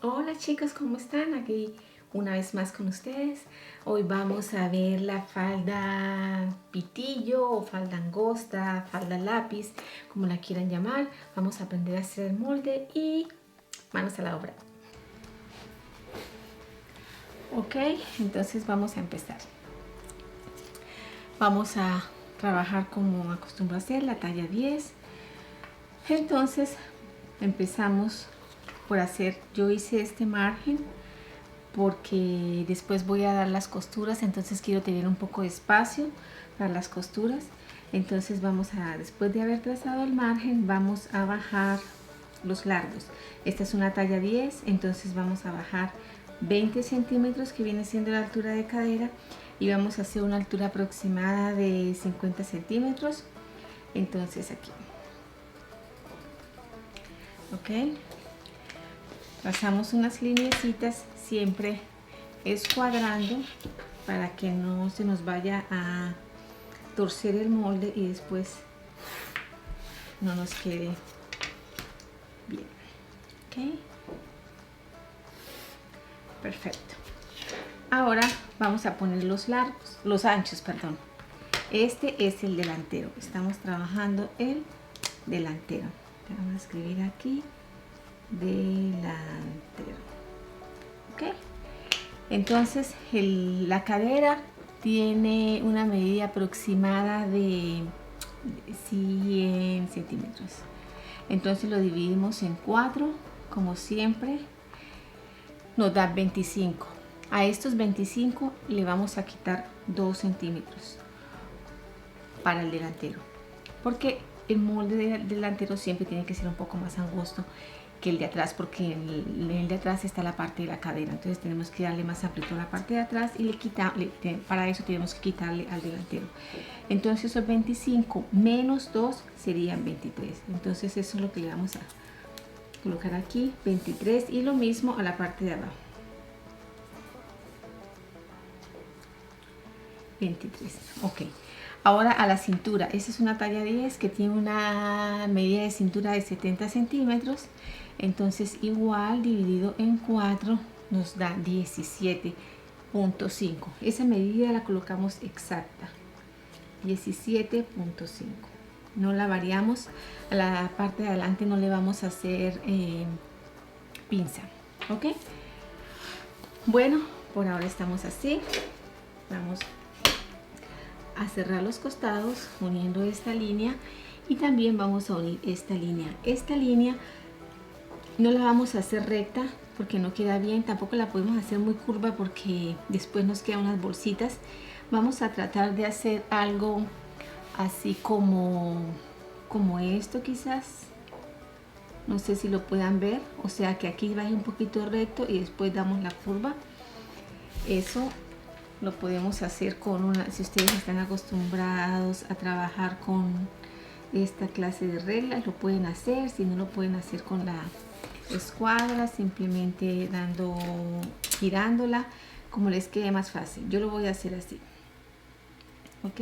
Hola chicos, ¿cómo están? Aquí una vez más con ustedes. Hoy vamos a ver la falda pitillo o falda angosta, falda lápiz, como la quieran llamar. Vamos a aprender a hacer el molde y manos a la obra. Ok, entonces vamos a empezar. Vamos a trabajar como acostumbro a hacer, la talla 10. Entonces empezamos por hacer, yo hice este margen porque después voy a dar las costuras, entonces quiero tener un poco de espacio para las costuras. Entonces vamos a, después de haber trazado el margen, vamos a bajar los largos. Esta es una talla 10, entonces vamos a bajar 20 centímetros, que viene siendo la altura de cadera, y vamos a hacer una altura aproximada de 50 centímetros. Entonces aquí, ok, pasamos unas lineecitas, siempre escuadrando para que no se nos vaya a torcer el molde y después no nos quede bien. Ok, perfecto. Ahora vamos a poner los largos, los anchos, perdón. Este es el delantero, estamos trabajando el delantero. Vamos a escribir aquí delantero. Ok, entonces la cadera tiene una medida aproximada de 100 centímetros. Entonces lo dividimos en 4, como siempre, nos da 25. A estos 25 le vamos a quitar 2 centímetros para el delantero, porque el molde del delantero siempre tiene que ser un poco más angosto que el de atrás, porque en el de atrás está la parte de la cadera, entonces tenemos que darle más amplitud a la parte de atrás y para eso tenemos que quitarle al delantero. Entonces esos 25 menos 2 serían 23, entonces eso es lo que le vamos a colocar aquí, 23, y lo mismo a la parte de abajo, 23. Ok, ahora a la cintura. Esta es una talla 10 que tiene una medida de cintura de 70 centímetros. Entonces igual dividido en 4 nos da 17.5. Esa medida la colocamos exacta, 17.5. No la variamos. A la parte de adelante no le vamos a hacer pinza. Ok, bueno, por ahora estamos así. Vamos a cerrar los costados uniendo esta línea, y también vamos a unir esta línea. Esta línea no la vamos a hacer recta porque no queda bien, tampoco la podemos hacer muy curva porque después nos quedan unas bolsitas. Vamos a tratar de hacer algo así como esto, quizás, no sé si lo puedan ver, o sea que aquí vaya un poquito recto y después damos la curva. Eso lo podemos hacer con una, si ustedes están acostumbrados a trabajar con esta clase de reglas, lo pueden hacer. Si no, lo pueden hacer con la escuadra, simplemente girándola, como les quede más fácil. Yo lo voy a hacer así. Ok,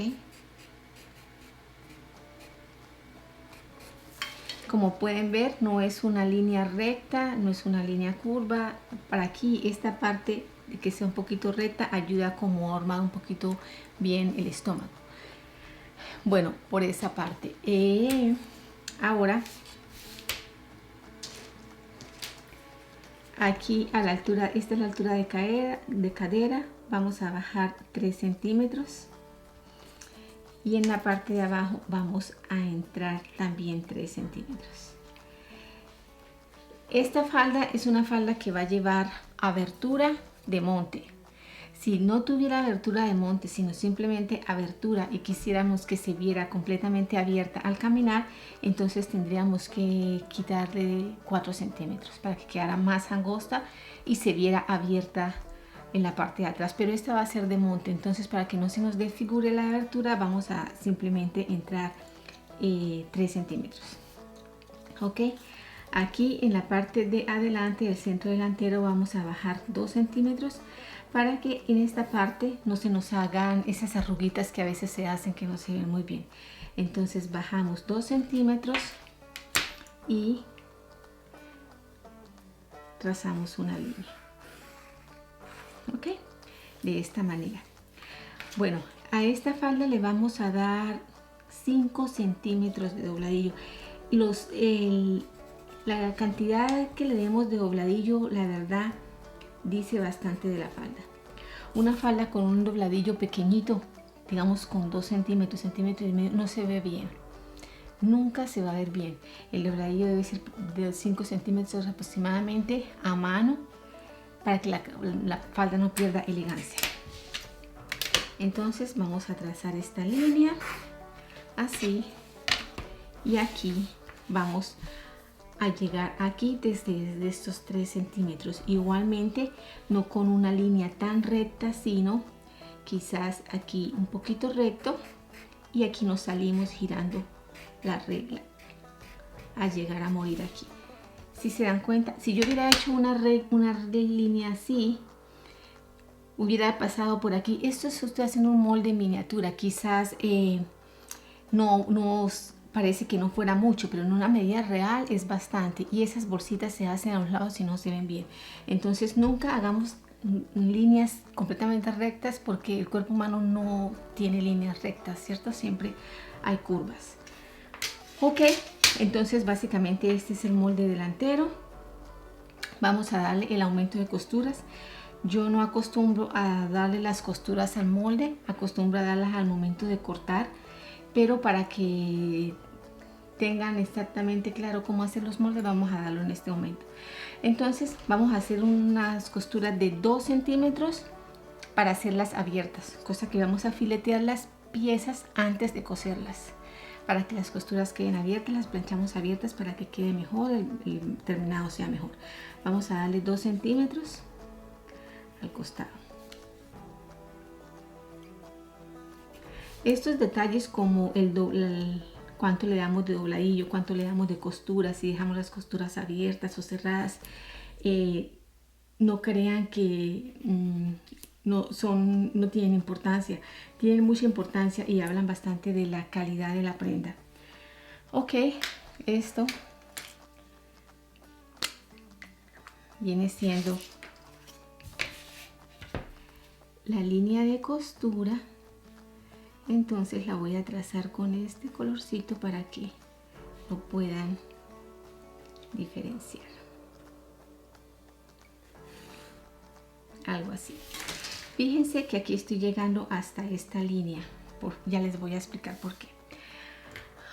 como pueden ver, no es una línea recta, no es una línea curva. Para aquí, esta parte que sea un poquito recta ayuda como a armar un poquito bien el estómago. Bueno, por esa parte. Ahora, aquí a la altura, esta es la altura de cadera, vamos a bajar 3 centímetros. Y en la parte de abajo vamos a entrar también 3 centímetros. Esta falda es una falda que va a llevar abertura de monte. Si no tuviera abertura de monte, sino simplemente abertura, y quisiéramos que se viera completamente abierta al caminar, entonces tendríamos que quitarle 4 centímetros para que quedara más angosta y se viera abierta en la parte de atrás. Pero esta va a ser de monte, entonces para que no se nos desfigure la abertura vamos a simplemente entrar 3 centímetros. Ok, aquí en la parte de adelante del centro delantero vamos a bajar 2 centímetros para que en esta parte no se nos hagan esas arruguitas que a veces se hacen que no se ven muy bien. Entonces bajamos 2 centímetros y trazamos una línea. Ok, de esta manera. Bueno, a esta falda le vamos a dar 5 centímetros de dobladillo. La cantidad que le demos de dobladillo, la verdad, dice bastante de la falda. Una falda con un dobladillo pequeñito, digamos con 2 centímetros, centímetros y medio, no se ve bien. Nunca se va a ver bien. El dobladillo debe ser de 5 centímetros aproximadamente a mano para que la falda no pierda elegancia. Entonces vamos a trazar esta línea así, y aquí vamos a llegar aquí desde estos 3 centímetros. Igualmente no con una línea tan recta, sino quizás aquí un poquito recto, y aquí nos salimos girando la regla a llegar a morir aquí. Si se dan cuenta, si yo hubiera hecho una línea así, hubiera pasado por aquí. Esto es usted haciendo un molde miniatura, quizás no parece que no fuera mucho, pero en una medida real es bastante, y esas bolsitas se hacen a los lados y no se ven bien. Entonces nunca hagamos líneas completamente rectas, porque el cuerpo humano no tiene líneas rectas, ¿cierto? Siempre hay curvas. Ok, entonces básicamente este es el molde delantero. Vamos a darle el aumento de costuras. Yo no acostumbro a darle las costuras al molde, acostumbro a darlas al momento de cortar, pero para que tengan exactamente claro cómo hacer los moldes, vamos a darlo en este momento. Entonces vamos a hacer unas costuras de 2 centímetros para hacerlas abiertas, cosa que vamos a filetear las piezas antes de coserlas. Para que las costuras queden abiertas, las planchamos abiertas para que quede mejor, el terminado sea mejor. Vamos a darle 2 centímetros al costado. Estos detalles como cuánto le damos de dobladillo, cuánto le damos de costura, si dejamos las costuras abiertas o cerradas, no crean que no tienen importancia. Tienen mucha importancia y hablan bastante de la calidad de la prenda. Ok, esto viene siendo la línea de costura. Entonces la voy a trazar con este colorcito para que lo puedan diferenciar. Algo así. Fíjense que aquí estoy llegando hasta esta línea. Ya les voy a explicar por qué.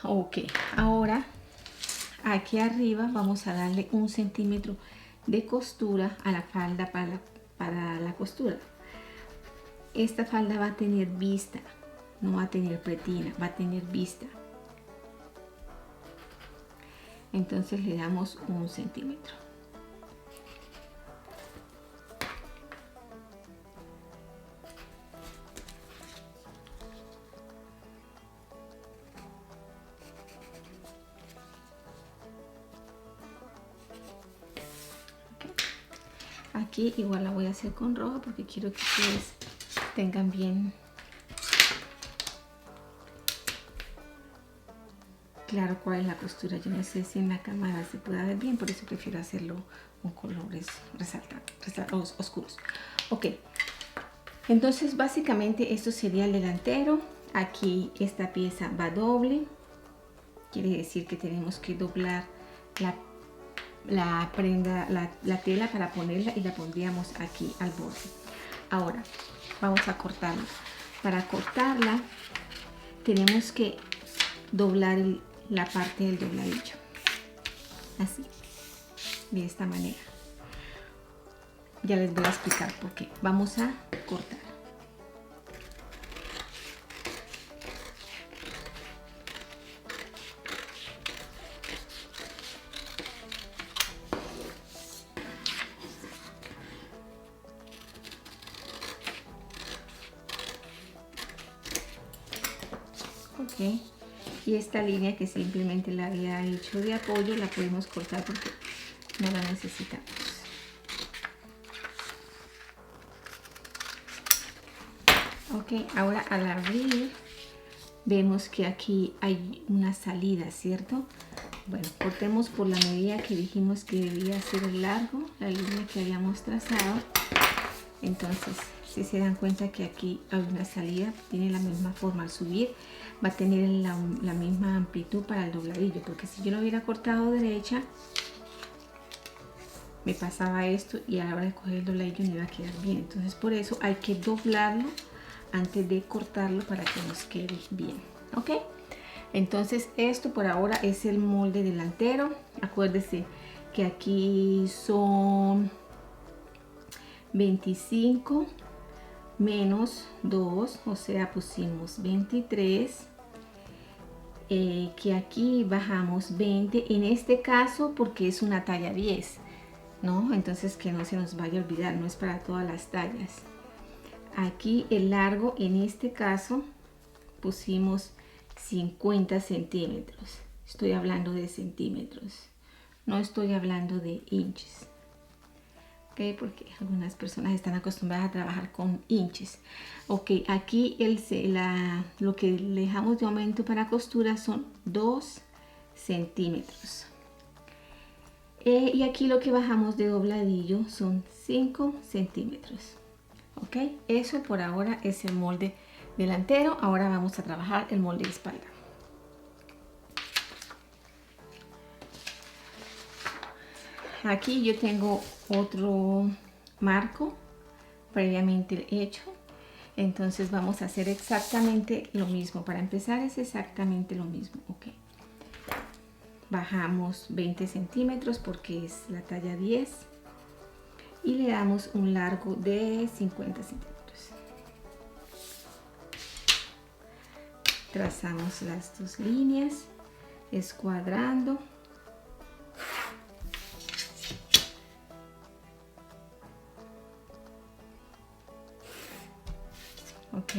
Ok, ahora aquí arriba vamos a darle 1 centímetro de costura a la falda para la costura. Esta falda va a tener vista, no va a tener pretina, va a tener vista. Entonces le damos 1 centímetro. Aquí igual la voy a hacer con rojo porque quiero que ustedes tengan bien claro cuál es la costura. Yo no sé si en la cámara se puede ver bien, por eso prefiero hacerlo con colores oscuros. Ok, entonces básicamente esto sería el delantero. Aquí esta pieza va doble, quiere decir que tenemos que doblar la prenda, la tela para ponerla, y la pondríamos aquí al borde. Ahora vamos a cortarla. Para cortarla tenemos que doblar la parte del dobladillo, así, de esta manera. Ya les voy a explicar por qué. Vamos a cortar. Ok, y esta línea que simplemente la había hecho de apoyo la podemos cortar porque no la necesitamos. Ok, ahora al abrir vemos que aquí hay una salida, ¿cierto? Bueno, cortemos por la medida que dijimos que debía ser el largo, la línea que habíamos trazado. Entonces, si se dan cuenta que aquí hay una salida, tiene la misma forma al subir, va a tener la misma amplitud para el dobladillo, porque si yo lo hubiera cortado derecha, me pasaba esto y a la hora de coger el dobladillo no iba a quedar bien. Entonces, por eso hay que doblarlo antes de cortarlo para que nos quede bien, ¿ok? Entonces esto por ahora es el molde delantero. Acuérdese que aquí son 25 menos 2, o sea pusimos 23, que aquí bajamos 20 en este caso porque es una talla 10, ¿no? Entonces que no se nos vaya a olvidar, no es para todas las tallas. Aquí el largo en este caso pusimos 50 centímetros. Estoy hablando de centímetros, no estoy hablando de inches, ¿ok? Porque algunas personas están acostumbradas a trabajar con inches. Ok, aquí lo que le dejamos de aumento para costura son 2 centímetros. Y aquí lo que bajamos de dobladillo son 5 centímetros. Ok, eso por ahora es el molde delantero. Ahora vamos a trabajar el molde de espalda. Aquí yo tengo otro marco previamente hecho, entonces vamos a hacer exactamente lo mismo. Para empezar es exactamente lo mismo. Ok, bajamos 20 centímetros porque es la talla 10 y le damos un largo de 50 centímetros. Trazamos las dos líneas escuadrando. Ok,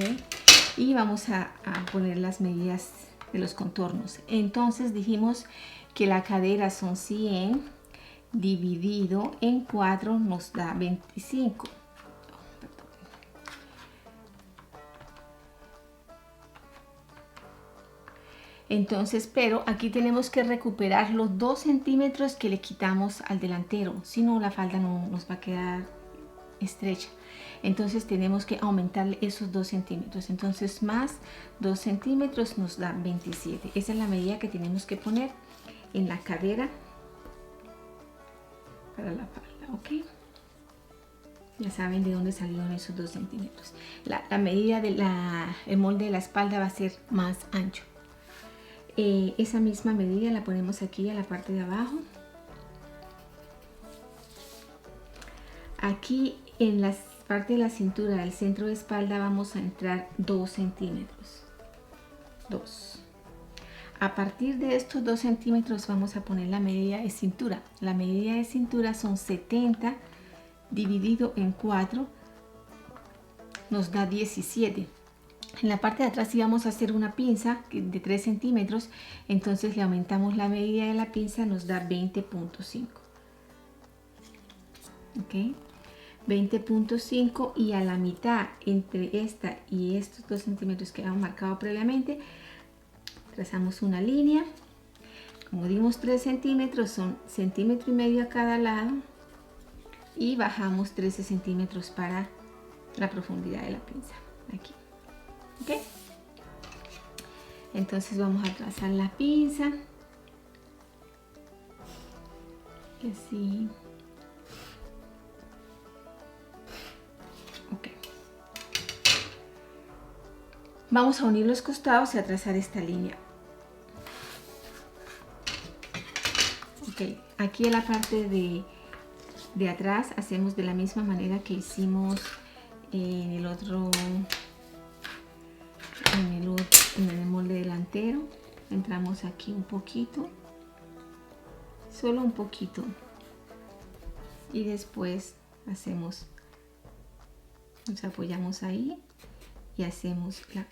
y vamos a poner las medidas de los contornos. Entonces dijimos que la cadera son 100 dividido en 4 nos da 25. Entonces, pero aquí tenemos que recuperar los 2 centímetros que le quitamos al delantero, si no la falda no nos va a quedar estrecha. Entonces tenemos que aumentar esos 2 centímetros. Entonces más 2 centímetros nos da 27. Esa es la medida que tenemos que poner en la cadera para la falda, ¿ok? Ya saben de dónde salieron esos 2 centímetros. La medida del molde de la espalda va a ser más ancho. Esa misma medida la ponemos aquí a la parte de abajo. Aquí en la parte de la cintura del centro de espalda vamos a entrar 2 centímetros. 2. A partir de estos 2 centímetros vamos a poner la medida de cintura. La medida de cintura son 70 dividido en 4 nos da 17. En la parte de atrás sí vamos a hacer una pinza de 3 centímetros, entonces le aumentamos la medida de la pinza, nos da 20.5. ¿Ok? 20.5 y a la mitad entre esta y estos 2 centímetros que habíamos marcado previamente, trazamos una línea. Como dimos 3 centímetros, son 1,5 centímetros a cada lado y bajamos 13 centímetros para la profundidad de la pinza. Aquí. ¿Ok? Entonces vamos a trazar la pinza. Y así. Ok. Vamos a unir los costados y a trazar esta línea. Ok. Aquí en la parte de atrás hacemos de la misma manera que hicimos en el otro. En el molde delantero entramos aquí un poquito, solo un poquito, y después nos apoyamos ahí y hacemos la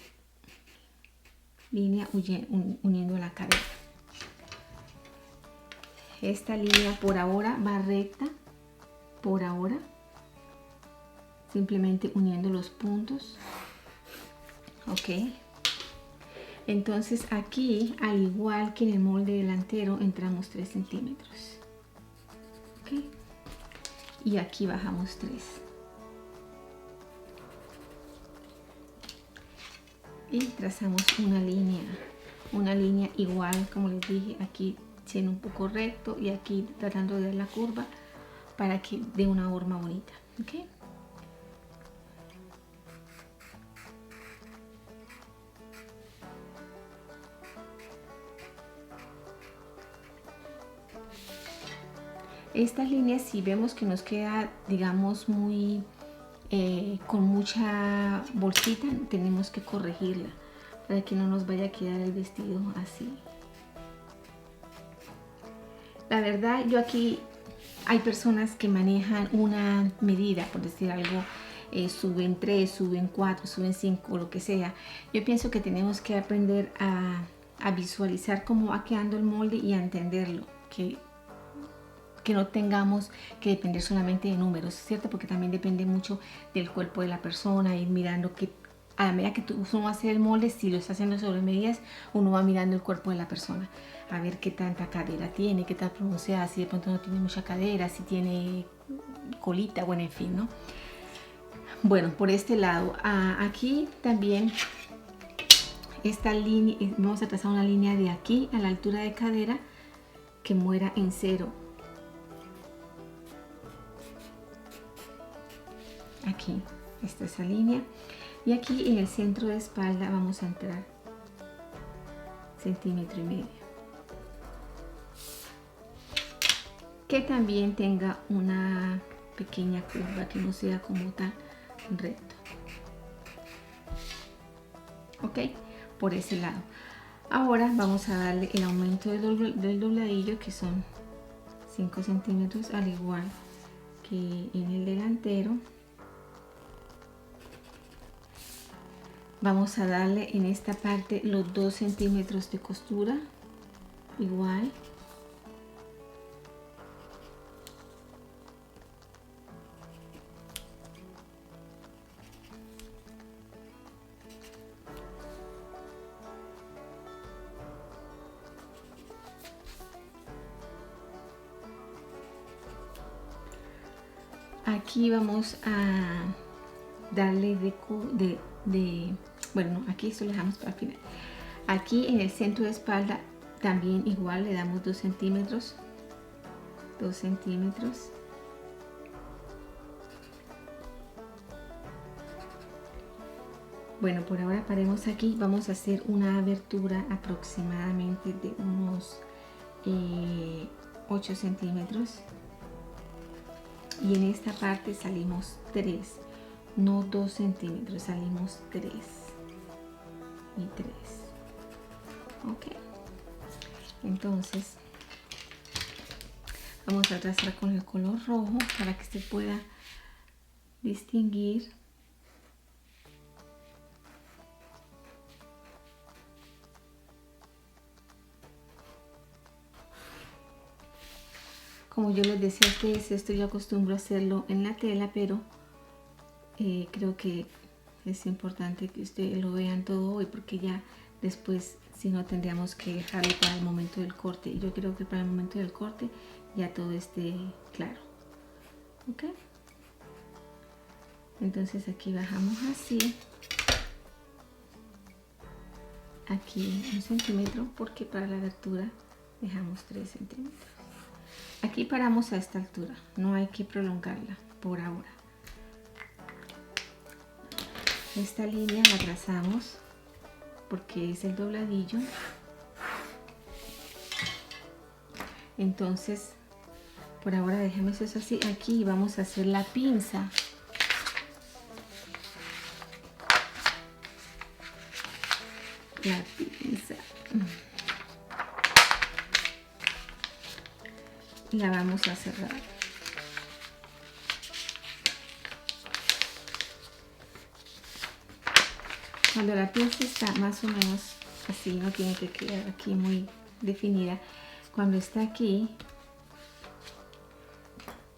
línea uniendo la cadera. Esta línea por ahora va recta, por ahora, simplemente uniendo los puntos. Ok, Entonces aquí, al igual que en el molde delantero, entramos 3 centímetros. ¿Ok? Y aquí bajamos 3. Y trazamos una línea igual, como les dije, aquí siendo un poco recto y aquí tratando de dar la curva para que dé una forma bonita. ¿Ok? Estas líneas, si vemos que nos queda, digamos, muy con mucha bolsita, tenemos que corregirla para que no nos vaya a quedar el vestido así. La verdad, yo aquí hay personas que manejan una medida, por decir algo, suben 3, suben 4, suben 5, lo que sea. Yo pienso que tenemos que aprender a visualizar cómo va quedando el molde y a entenderlo, que no tengamos que depender solamente de números, ¿cierto? Porque también depende mucho del cuerpo de la persona, ir mirando que a la medida que uno va a hacer el molde, si lo está haciendo sobre medidas, uno va mirando el cuerpo de la persona, a ver qué tanta cadera tiene, qué tal pronunciada, si de pronto no tiene mucha cadera, si tiene colita, bueno, en fin, ¿no? Bueno, por este lado, aquí también esta línea, vamos a trazar una línea de aquí a la altura de cadera que muera en 0. Aquí está esa línea y aquí en el centro de espalda vamos a entrar 1,5 centímetros, que también tenga una pequeña curva, que no sea como tan recto. Ok, por ese lado. Ahora vamos a darle el aumento del dobladillo, que son 5 centímetros, al igual que en el delantero. Vamos a darle en esta parte los 2 centímetros de costura, igual. Aquí vamos a darle bueno, aquí esto lo dejamos para el final. Aquí en el centro de espalda también igual le damos 2 centímetros. 2 centímetros. Bueno, por ahora paremos aquí. Vamos a hacer una abertura aproximadamente de unos 8 centímetros. Y en esta parte salimos 3, no 2 centímetros, salimos 3 y 3. Ok, entonces vamos a trazar con el color rojo para que se pueda distinguir. Como yo les decía a ustedes, esto yo acostumbro a hacerlo en la tela, pero creo que es importante que ustedes lo vean todo hoy, porque ya después, si no, tendríamos que dejarlo para el momento del corte. Y yo creo que para el momento del corte ya todo esté claro. ¿Ok? Entonces aquí bajamos así. Aquí 1 centímetro, porque para la abertura dejamos 3 centímetros. Aquí paramos a esta altura, no hay que prolongarla por ahora. Esta línea la trazamos porque es el dobladillo. Entonces, por ahora dejemos eso así. Aquí vamos a hacer la pinza. La pinza. La vamos a cerrar. Cuando la pinza está más o menos así, no tiene que quedar aquí muy definida. Cuando está aquí,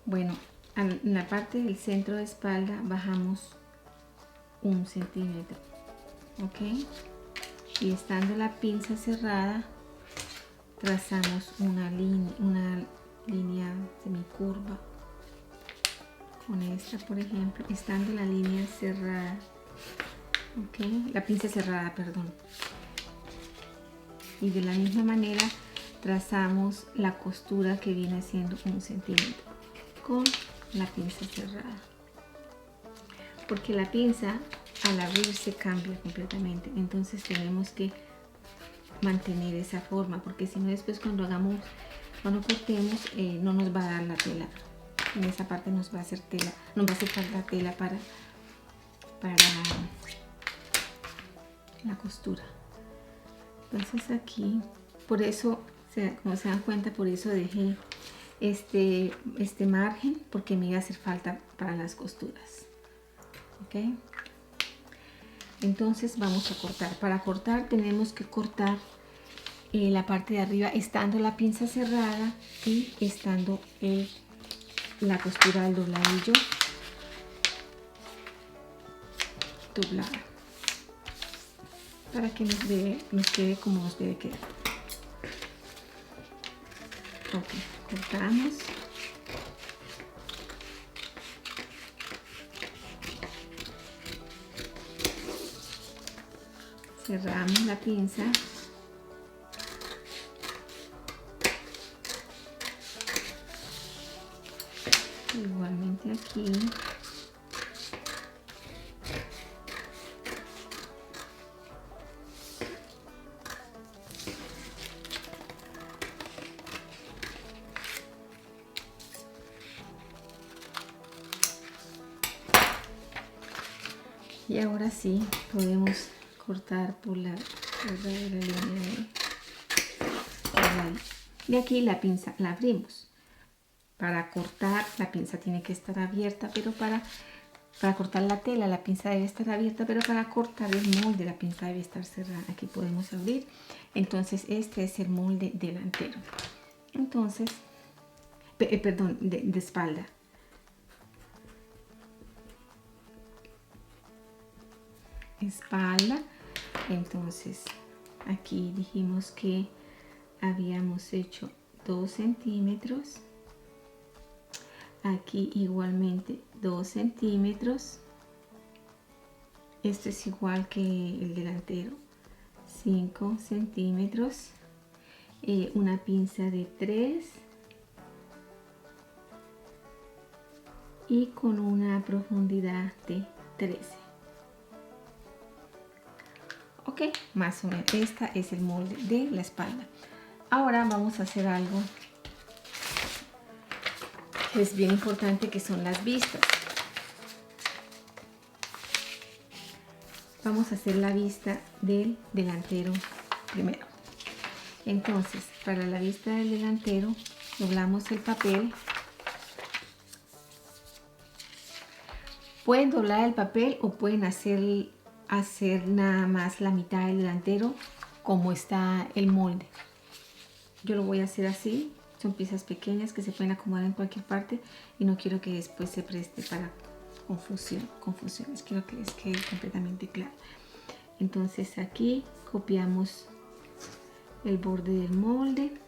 bueno, en la parte del centro de espalda bajamos 1 centímetro. ¿Ok? y estando la pinza cerrada trazamos una línea semicurva con esta, por ejemplo, estando la línea cerrada, ¿ok? La pinza cerrada, perdón. Y de la misma manera trazamos la costura que viene siendo 1 centímetro con la pinza cerrada, porque la pinza al abrirse cambia completamente, entonces tenemos que mantener esa forma, porque si no después cuando cortemos no nos va a dar la tela, en esa parte nos va a hacer tela, nos va a hacer falta tela para la costura. Entonces aquí, por eso, como se dan cuenta, por eso dejé este margen, porque me iba a hacer falta para las costuras. ¿Ok? Entonces vamos a cortar. Para cortar tenemos que cortar la parte de arriba estando la pinza cerrada y estando la costura del dobladillo doblada, para que nos quede como nos debe quedar. Ok, cortamos. Cerramos la pinza. Igualmente aquí. Y ahora sí podemos cortar por la línea de aquí. La pinza la abrimos. Para cortar la pinza tiene que estar abierta, pero para cortar la tela la pinza debe estar abierta, pero para cortar el molde la pinza debe estar cerrada. Aquí podemos abrir. Entonces este es el molde delantero. Entonces, perdón, de espalda. Espalda. Entonces aquí dijimos que habíamos hecho 2 centímetros, aquí igualmente 2 centímetros, esto es igual que el delantero, 5 centímetros, una pinza de 3 y con una profundidad de 13. Ok, más o menos, esta es el molde de la espalda. Ahora vamos a hacer algo que es bien importante, que son las vistas. Vamos a hacer la vista del delantero primero. Entonces, para la vista del delantero, doblamos el papel. Pueden doblar el papel o pueden hacer nada más la mitad del delantero como está el molde. Yo lo voy a hacer así. Son piezas pequeñas que se pueden acomodar en cualquier parte y no quiero que después se preste para confusiones. Quiero que les quede completamente claro. Entonces aquí copiamos el borde del molde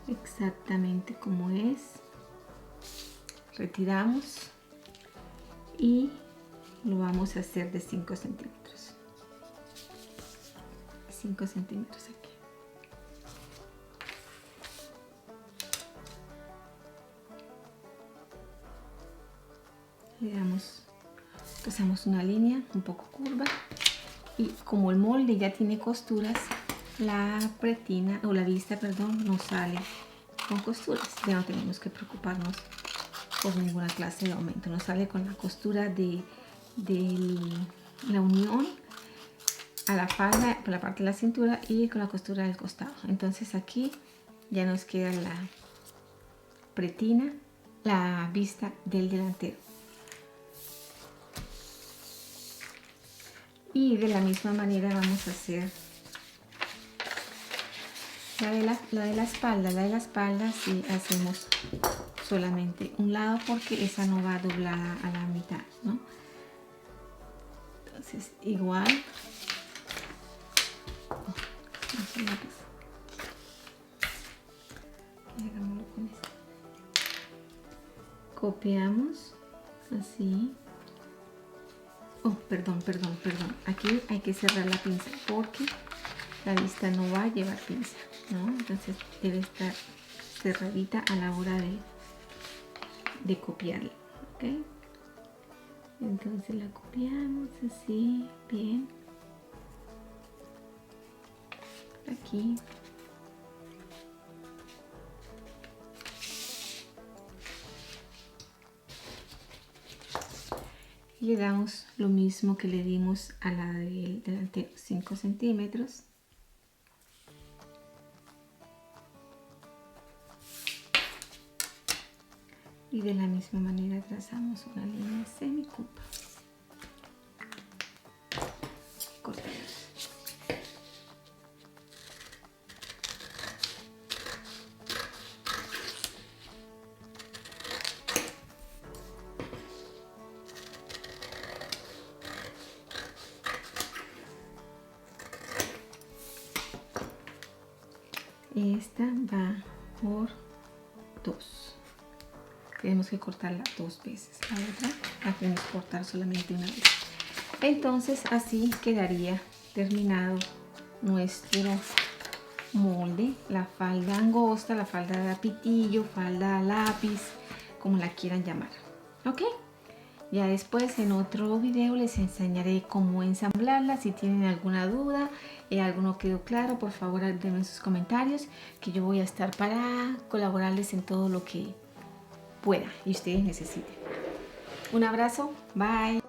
exactamente como es. Retiramos y lo vamos a hacer de 5 centímetros. 5 centímetros aquí. Le damos, trazamos una línea un poco curva y como el molde ya tiene costuras, la pretina o la vista, perdón, nos sale con costuras. Ya no tenemos que preocuparnos por ninguna clase de aumento. Nos sale con la costura de la unión a la falda por la parte de la cintura y con la costura del costado. Entonces aquí ya nos queda la pretina, la vista del delantero. Y de la misma manera vamos a hacer la de la espalda. La de la espalda sí hacemos solamente un lado porque esa no va doblada a la mitad, ¿no? Entonces igual el lápiz. Y hagámoslo con esto. Copiamos así. Oh, perdón. Aquí hay que cerrar la pinza porque la vista no va a llevar pinza, ¿no? Entonces debe estar cerradita a la hora de copiarla, ¿ok? Entonces la copiamos así, bien. Por aquí. Y le damos lo mismo que le dimos a la del delantero, 5 centímetros. Y de la misma manera trazamos una línea semicurva. Cortamos. Esta va por 2. Tenemos que cortarla 2 veces. La otra la tenemos que cortar solamente una vez. Entonces así quedaría terminado nuestro molde. La falda angosta, la falda de pitillo, falda lápiz, como la quieran llamar. ¿Ok? Ya después en otro video les enseñaré cómo ensamblarla. Si tienen alguna duda, algo no quedó claro, por favor denme sus comentarios, que yo voy a estar para colaborarles en todo lo que pueda y ustedes necesiten. Un abrazo, bye.